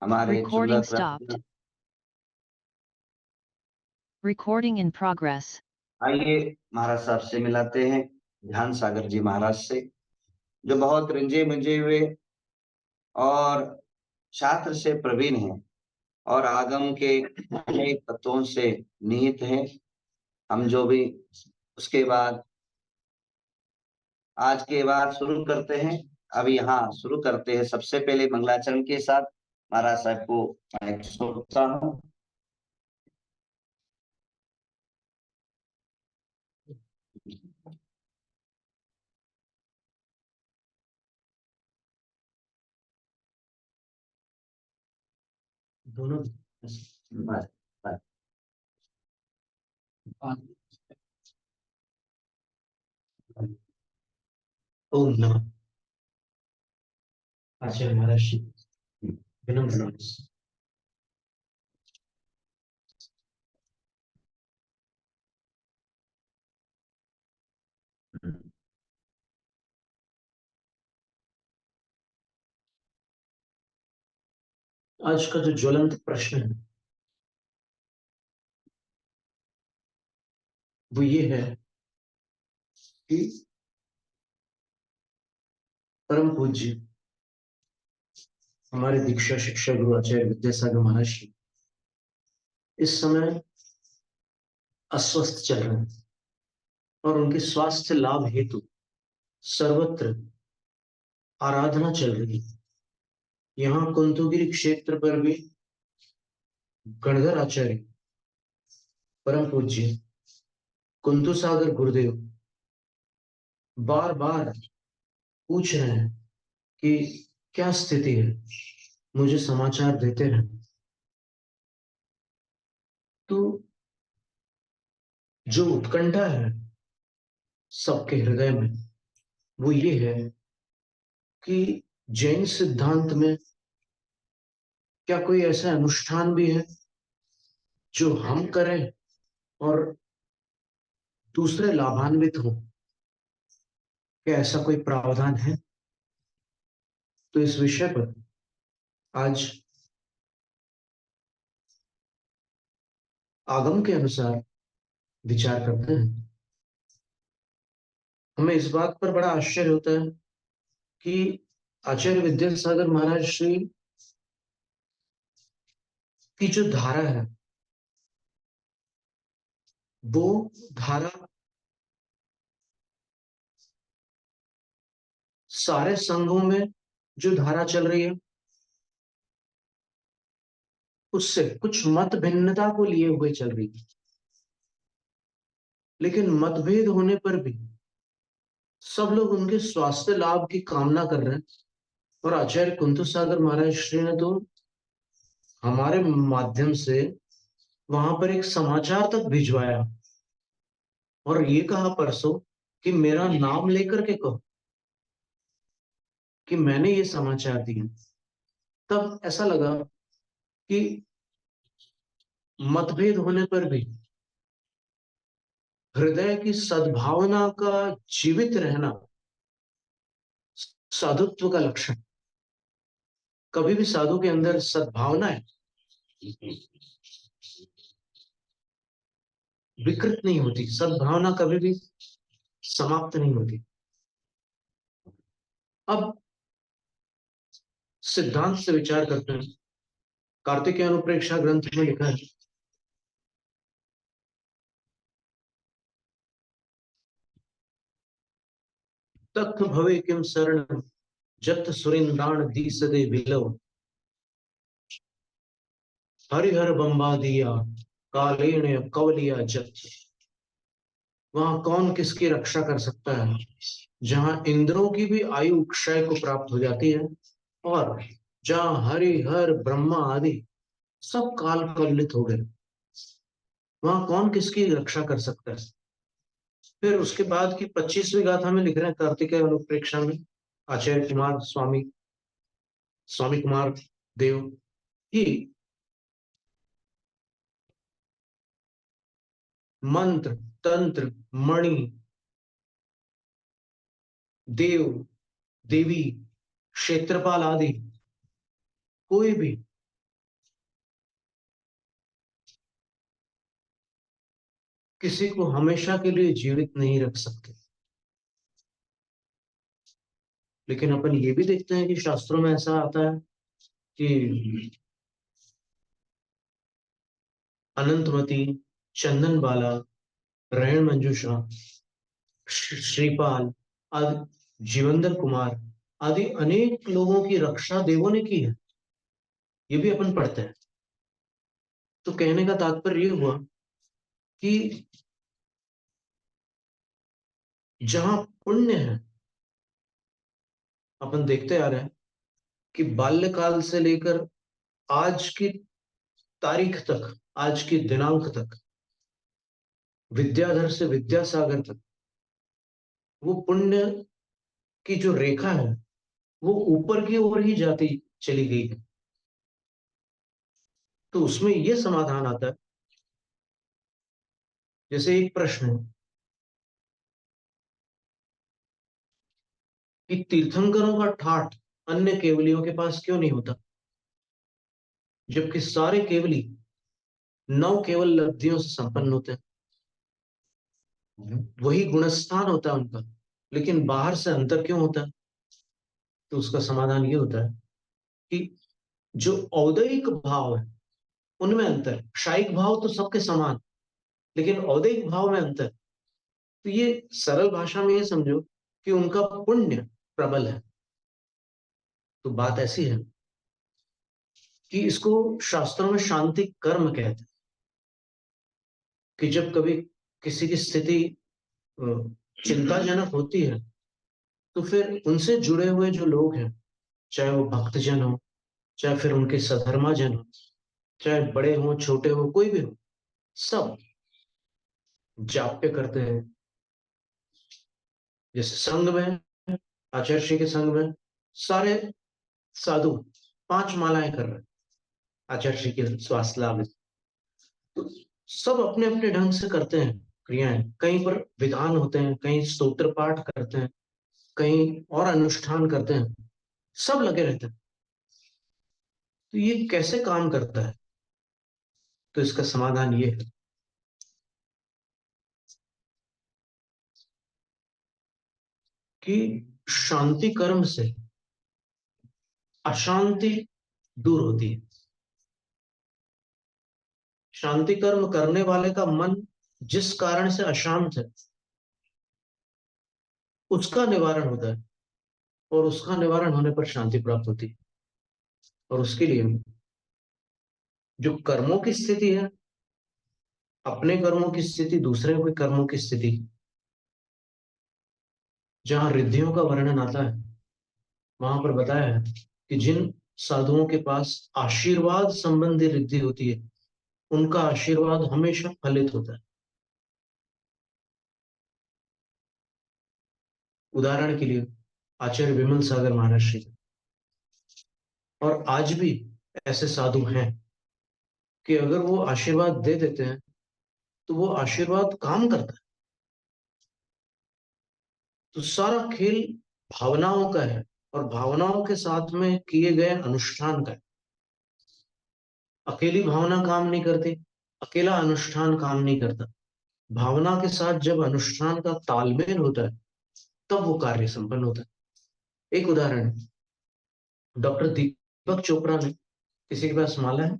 हमारे Recording चुंबक stopped. Ratna. Recording in progress. आइए महाराज साहब से मिलाते हैं, ध्यान सागर जी महाराज से, जो बहुत रिंझे मिंजे हुए और शास्त्र से प्रवीण हैं और आगम के अनेक तत्वों से निहित हैं। हम जो भी उसके बाद आज के बाद शुरू करते हैं। अब यहाँ शुरू करते हैं सबसे पहले मंगलाचरण के साथ। महाराज साहब को मैं सौंपता हूँ। दोनों बस, बस। ओम नमः आचार्य महाराज श्री विनम्र नमस्कार। आज का जो ज्वलंत प्रश्न है वो ये है कि परम पूज्य हमारे दीक्षा शिक्षा गुरु आचार्य विद्यासागर महाराज श्री इस समय अस्वस्थ चल रहे हैं और उनके स्वास्थ्य लाभ हेतु सर्वत्र आराधना चल रही है। यहाँ कुंतुगिरी क्षेत्र पर भी गणधर आचार्य परम पूज्य कुंतु सागर गुरुदेव बार बार पूछ रहे हैं कि क्या स्थिति है, मुझे समाचार देते रहें। तो जो उत्कंठा है सबके हृदय में वो ये है कि जैन सिद्धांत में क्या कोई ऐसा अनुष्ठान भी है जो हम करें और दूसरे लाभान्वित हों? क्या ऐसा कोई प्रावधान है? तो इस विषय पर आज आगम के अनुसार विचार करते हैं। हमें इस बात पर बड़ा आश्चर्य होता है कि आचार्य विद्यासागर महाराज श्री की जो धारा है वो धारा सारे संघों में जो धारा चल रही है उससे कुछ मत भिन्नता को लिए हुए चल रही है, लेकिन मतभेद होने पर भी सब लोग उनके स्वास्थ्य लाभ की कामना कर रहे हैं। और आचार्य कुंतु सागर महाराज श्री ने तो हमारे माध्यम से वहां पर एक समाचार तक भिजवाया और ये कहा परसों कि मेरा नाम लेकर के कहो कि मैंने ये समाचार दिया। तब ऐसा लगा कि मतभेद होने पर भी हृदय की सद्भावना का जीवित रहना साधुत्व का लक्षण। कभी भी साधु के अंदर सद्भावना है विकृत नहीं होती, सद्भावना कभी भी समाप्त नहीं होती। अब सिद्धांत से विचार करते हैं। कार्तिकेय अनुप्रेक्षा ग्रंथ में लिखा है तत्व भवे किम शरण जत सुरिंद्राण दीसदे विलव हरिहर बंबा दिया कालेण कवलिया जत। वहां कौन किसकी रक्षा कर सकता है जहां इंद्रों की भी आयु क्षय को प्राप्त हो जाती है और जहां हरिहर ब्रह्मा आदि सब काल कवलित हो गए, वहां कौन किसकी रक्षा कर सकता है। फिर उसके बाद की 25वीं गाथा में लिख रहे हैं कार्तिकेय अनुप्रेक्षा में आचार्य कुमार स्वामी कुमार देव की मंत्र तंत्र मणि देव देवी क्षेत्रपाल आदि कोई भी किसी को हमेशा के लिए जीवित नहीं रख सकते। लेकिन अपन ये भी देखते हैं कि शास्त्रों में ऐसा आता है कि अनंतमती, चंदन बाला, रेण मंजूषा, श्रीपाल आदि, जीवेंद्र कुमार आदि अनेक लोगों की रक्षा देवों ने की है। ये भी अपन पढ़ते हैं। तो कहने का तात्पर्य ये हुआ कि जहां पुण्य है, अपन देखते आ रहे हैं कि बाल्यकाल से लेकर आज की तारीख तक, आज की दिनांक तक, विद्याधर से विद्यासागर तक, वो पुण्य की जो रेखा है वो ऊपर की ओर ही जाती चली गई है। तो उसमें ये समाधान आता है, जैसे एक प्रश्न है कि तीर्थंकरों का ठाठ अन्य केवलियों के पास क्यों नहीं होता, जबकि सारे केवली नौ केवल लब्धियों से संपन्न होते हैं, वही गुणस्थान होता है उनका, लेकिन बाहर से अंतर क्यों होता है? तो उसका समाधान ये होता है कि जो औदयिक भाव है उनमें अंतर, शायिक भाव तो सबके समान, लेकिन औदयिक भाव में अंतर। तो ये सरल भाषा में ये समझो कि उनका पुण्य प्रबल है। तो बात ऐसी है कि इसको शास्त्रों में शांति कर्म कहते हैं, कि जब कभी किसी की स्थिति चिंताजनक होती है तो फिर उनसे जुड़े हुए जो लोग हैं, चाहे वो भक्तजन हो, चाहे फिर उनके सधर्मा जन हो, चाहे बड़े हो छोटे हो, कोई भी हो, सब जाप्य करते हैं। जैसे संघ में, आचार्य श्री के संघ में सारे साधु 5 मालाएं कर रहे हैं आचार्य श्री के स्वास्थ्य लाभ में। तो सब अपने अपने ढंग से करते हैं क्रियाएं, कहीं पर विधान होते हैं, कहीं स्तोत्र पाठ करते हैं, कहीं और अनुष्ठान करते हैं, सब लगे रहते हैं। तो ये कैसे काम करता है? तो इसका समाधान ये है कि शांति कर्म से अशांति दूर होती है। शांति कर्म करने वाले का मन जिस कारण से अशांत है उसका निवारण होता है, और उसका निवारण होने पर शांति प्राप्त होती है। और उसके लिए जो कर्मों की स्थिति है, अपने कर्मों की स्थिति, दूसरे के कर्मों की स्थिति, जहां रिद्धियों का वर्णन आता है वहां पर बताया है कि जिन साधुओं के पास आशीर्वाद संबंधी रिद्धि होती है उनका आशीर्वाद हमेशा फलित होता है। उदाहरण के लिए आचार्य विमल सागर महाराज श्री, और आज भी ऐसे साधु हैं कि अगर वो आशीर्वाद दे देते हैं तो वो आशीर्वाद काम करता है। तो सारा खेल भावनाओं का है, और भावनाओं के साथ में किए गए अनुष्ठान का है। अकेली भावना काम नहीं करती, अकेला अनुष्ठान काम नहीं करता। भावना के साथ जब अनुष्ठान का तालमेल होता है तब वो कार्य संपन्न होता है। एक उदाहरण, डॉक्टर दीपक चोपड़ा ने, किसी के पास माला है?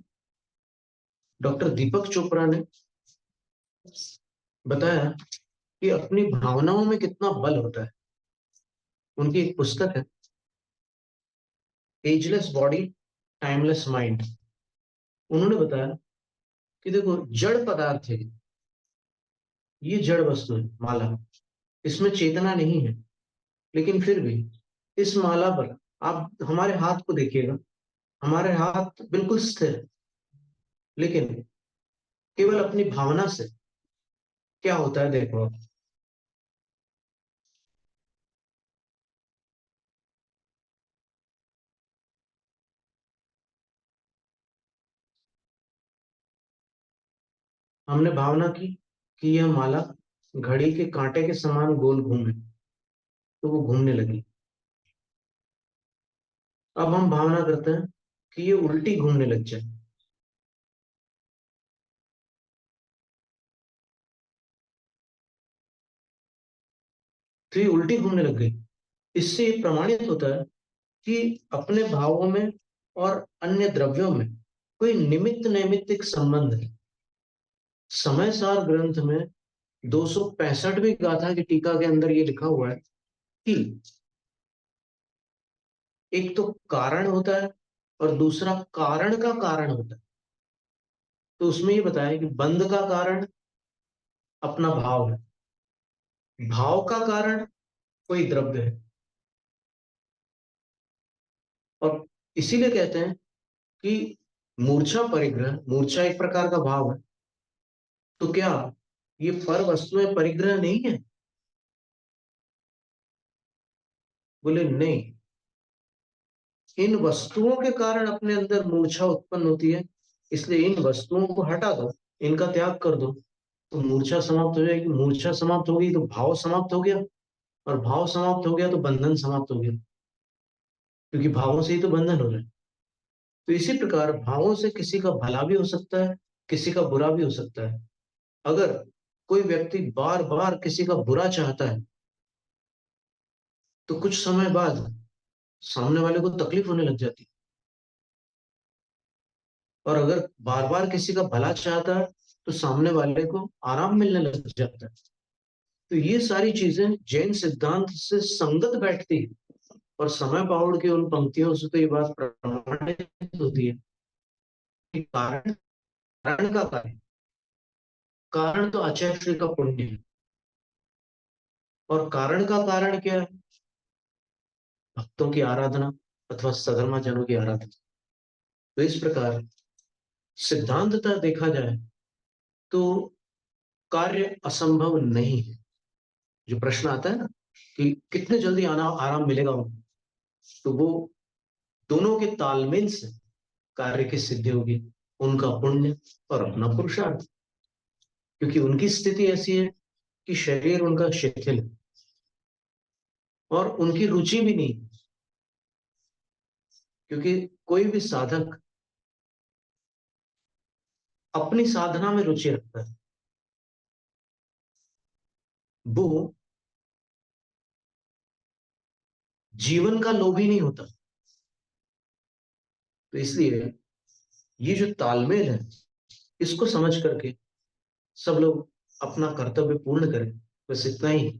डॉक्टर दीपक चोपड़ा ने बताया कि अपनी भावनाओं में कितना बल होता है। उनकी एक पुस्तक है, एजलेस बॉडी टाइमलेस माइंड। उन्होंने बताया कि देखो, जड़ पदार्थ है, ये जड़ वस्तु है माला, इसमें चेतना नहीं है, लेकिन फिर भी इस माला पर आप हमारे हाथ को देखिएगा, हमारे हाथ बिल्कुल स्थिर है, लेकिन केवल अपनी भावना से क्या होता है देखो आप। हमने भावना की कि यह माला घड़ी के कांटे के समान गोल घूमे, तो वो घूमने लगी। अब हम भावना करते हैं कि ये उल्टी घूमने लग जाए, तो ये उल्टी घूमने लग गई। इससे ये प्रमाणित होता है कि अपने भावों में और अन्य द्रव्यों में कोई निमित्त नैमित्तिक संबंध है। समय सार ग्रंथ में 265वीं गाथा की टीका के अंदर ये लिखा हुआ है कि एक तो कारण होता है और दूसरा कारण का कारण होता है। तो उसमें ये बताया कि बंध का कारण अपना भाव है, भाव का कारण कोई द्रव्य है। और इसीलिए कहते हैं कि मूर्छा परिग्रह, मूर्छा एक प्रकार का भाव है, तो क्या ये पर वस्तुएं परिग्रह नहीं है? बोले नहीं, इन वस्तुओं के कारण अपने अंदर मूर्छा उत्पन्न होती है, इसलिए इन वस्तुओं को हटा दो, इनका त्याग कर दो, तो मूर्छा समाप्त हो जाएगी। मूर्छा समाप्त होगी तो भाव समाप्त हो गया, और भाव समाप्त हो गया तो बंधन समाप्त हो गया, क्योंकि भावों से ही तो बंधन हो रहा है। तो इसी प्रकार भावों से किसी का भला भी हो सकता है, किसी का बुरा भी हो सकता है। अगर कोई व्यक्ति बार बार किसी का बुरा चाहता है तो कुछ समय बाद सामने वाले को तकलीफ होने लग जाती है, और अगर बार बार किसी का भला चाहता है तो सामने वाले को आराम मिलने लग जाता है। तो ये सारी चीजें जैन सिद्धांत से संगत बैठती है, और समय पाउड़ की उन पंक्तियों से तो ये बात प्रमाणित होती है कि कारण कारण का कार्य, कारण तो आचार्य का पुण्य है, और कारण का कारण क्या है? भक्तों की आराधना अथवा सधर्माजनों की आराधना। तो इस प्रकार सिद्धांततः देखा जाए तो कार्य असंभव नहीं है। जो प्रश्न आता है ना कि कितने जल्दी आना आराम मिलेगा उनको, तो वो दोनों के तालमेल से कार्य की सिद्धि होगी, उनका पुण्य और अपना पुरुषार्थ। क्योंकि उनकी स्थिति ऐसी है कि शरीर उनका शिथिल है और उनकी रुचि भी नहीं, क्योंकि कोई भी साधक अपनी साधना में रुचि रखता है, वो जीवन का लोभी नहीं होता। तो इसलिए ये जो तालमेल है, इसको समझ करके सब लोग अपना कर्तव्य पूर्ण करें। बस इतना ही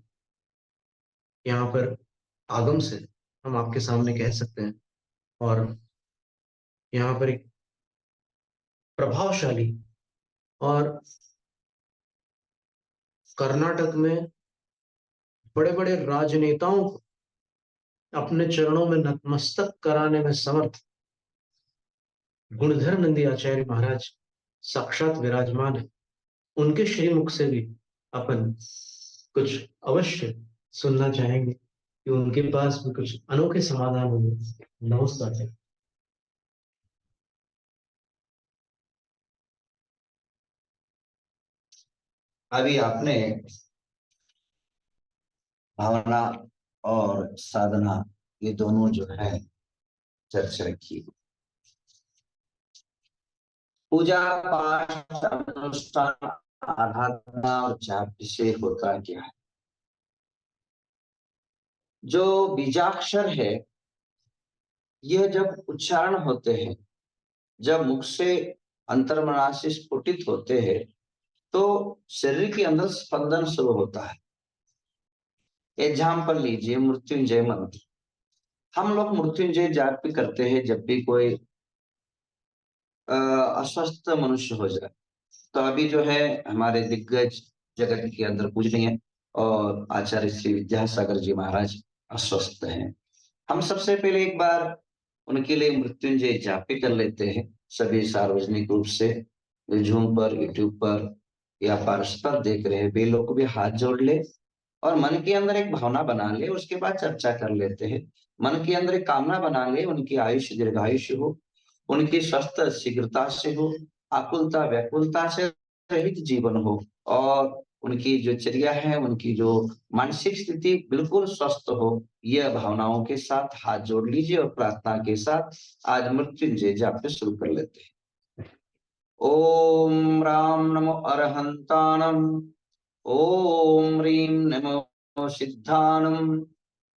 यहाँ पर आगम से हम आपके सामने कह सकते हैं। और यहाँ पर एक प्रभावशाली और कर्नाटक में बड़े बड़े राजनेताओं को अपने चरणों में नतमस्तक कराने में समर्थ गुणधर नंदी आचार्य महाराज साक्षात विराजमान है। उनके श्रीमुख से भी अपन कुछ अवश्य सुनना चाहेंगे कि उनके पास भी कुछ अनोखे समाधान होंगे। नमस्कार जी। अभी आपने भावना और साधना, ये दोनों जो है चर्चा की। पूजा पाठ अनुष्ठान आराधना और जाप से होता क्या है? जो बीजाक्षर है, यह जब उच्चारण होते हैं, जब मुख से अंतर्मना से स्फुटित होते हैं, तो शरीर के अंदर स्पंदन शुरू होता है। एग्जाम्पल लीजिए, मृत्युंजय मंत्र। हम लोग मृत्युंजय जाप भी करते हैं जब भी कोई अस्वस्थ मनुष्य हो जाए। तो अभी जो है हमारे दिग्गज जगत के अंदर पूजनीय और आचार्य श्री विद्यासागर जी महाराज अस्वस्थ हैं। हम सबसे पहले एक बार उनके लिए मृत्युंजय जाप भी कर लेते हैं, सभी सार्वजनिक रूप से। जूम पर, यूट्यूब पर या परस्पर देख रहे वे लोग भी हाथ जोड़ ले और मन के अंदर एक भावना बना ले। उसके बाद चर्चा कर लेते हैं। मन के अंदर एक कामना बना ले, उनकी आयुष्य दीर्घायुष्य हो, उनकी स्वस्थ शीघ्रता से हो, आकुलता व्याकुलता से रहित जीवन हो, और उनकी जो चर्या है, उनकी जो मानसिक स्थिति बिल्कुल स्वस्थ हो। यह भावनाओं के साथ हाथ जोड़ लीजिए और प्रार्थना के साथ आज मृत्युंजय जाप शुरू कर लेते हैं। ओम राम नमो अरहंताणम। ओम ह्रीं नमो सिद्धानम,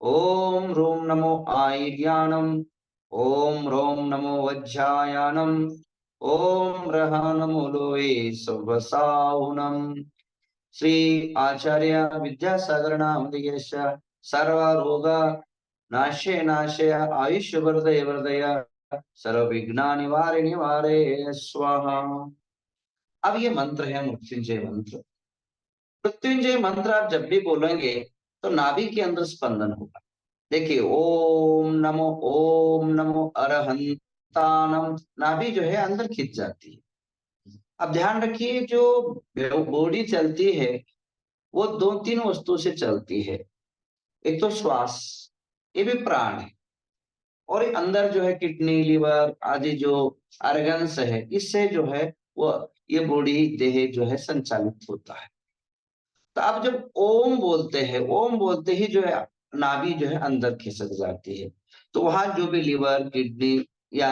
ओम ह्रूं नमो आयर्याणम, ओम ह्रौं नमो वज्रायाणम, ओम रः नमो लोये सवसाहुनम। श्री आचार्य विद्यासागर नामधेयस्य सर्वरोग नाशे नाशय आयुष्य वर्धय वर्धय सर्व विघ्ना निवारे निवारे स्वाहा। अब ये मंत्र है मृत्युंजय मंत्र। मृत्युंजय मंत्र आप जब भी बोलेंगे तो नाभि के अंदर स्पंदन होगा। देखिए, ओम नमो अरहंतानम, नाभि जो है अंदर खिंच जाती है। अब ध्यान रखिए, जो बॉडी चलती है वो 2-3 वस्तु से चलती है। एक तो श्वास, ये भी प्राण है, और अंदर जो है किडनी, लिवर आदि जो ऑर्गन्स है, इससे जो है वो ये बॉडी देह जो है संचालित होता है। तो आप जब ओम बोलते हैं, ओम बोलते ही जो है नाभि जो है अंदर खिसक जाती है। तो वहां जो भी लिवर, किडनी या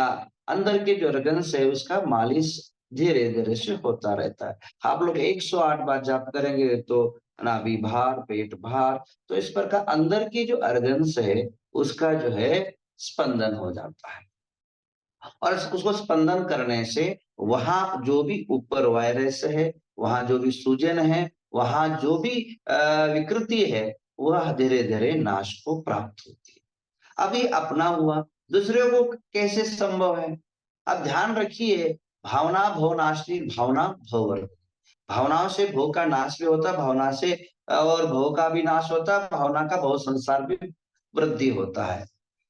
अंदर के जो ऑर्गन्स है उसका मालिश धीरे धीरे से होता रहता है। आप लोग 108 बार जाप करेंगे तो नाभि भार, पेट भार, तो इस प्रकार अंदर की जो ऑर्गन्स है उसका जो है स्पंदन हो जाता है। और उसको स्पंदन करने से वहां जो भी ऊपर वायरस है, वहां जो भी सूजन है, वहां जो भी विकृति है, वह धीरे धीरे नाश को प्राप्त होती है। अब ये अपना हुआ, दूसरे को कैसे संभव है? अब ध्यान रखिए, भावना भव नाशनी, भावना भव, भावनाओं से भोग का नाश भी होता है, भावना से और भोग का भी नाश होता है, भावना का भव संसार भी वृद्धि होता है।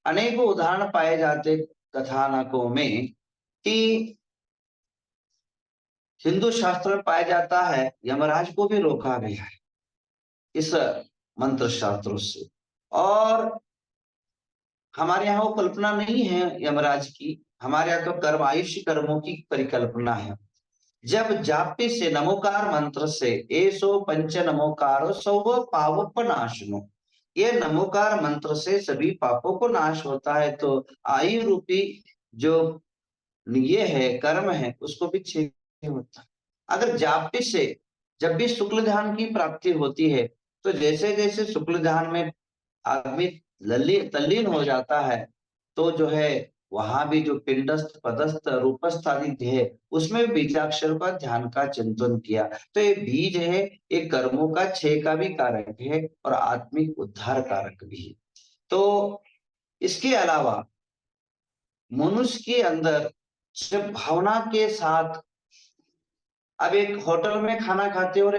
अनेकों उदाहरण पाए जाते कथानकों में कि हिंदू शास्त्र में पाया जाता है यमराज को भी रोका गया है इस मंत्र शास्त्रों से। और हमारे यहाँ वो कल्पना नहीं है यमराज की, हमारे यहाँ तो कर्म, आयुष्य कर्मों की परिकल्पना है। जब जाप्य से नमोकार मंत्र से एसो पंच नमोकारो सौ पावप नाशनो, ये नमोकार मंत्र से सभी पापों को नाश होता है। तो आयु रूपी जो ये है कर्म है उसको भी क्षय होता है। अगर जाप्य से जब भी शुक्ल ध्यान की प्राप्ति होती है तो जैसे जैसे शुक्ल ध्यान में आदमी तल्लीन हो जाता है, तो जो है वहां भी जो पिंडस्थ, पदस्थ, रूपस्थ आदि है उसमें बीजाक्षर का ध्यान का चिंतन किया। तो ये बीज है, ये कर्मों का क्षय का भी कारक है और आत्मिक उद्धार कारक भी है। तो इसके अलावा मनुष्य के अंदर जब भावना के साथ, अब एक होटल में खाना खाते हो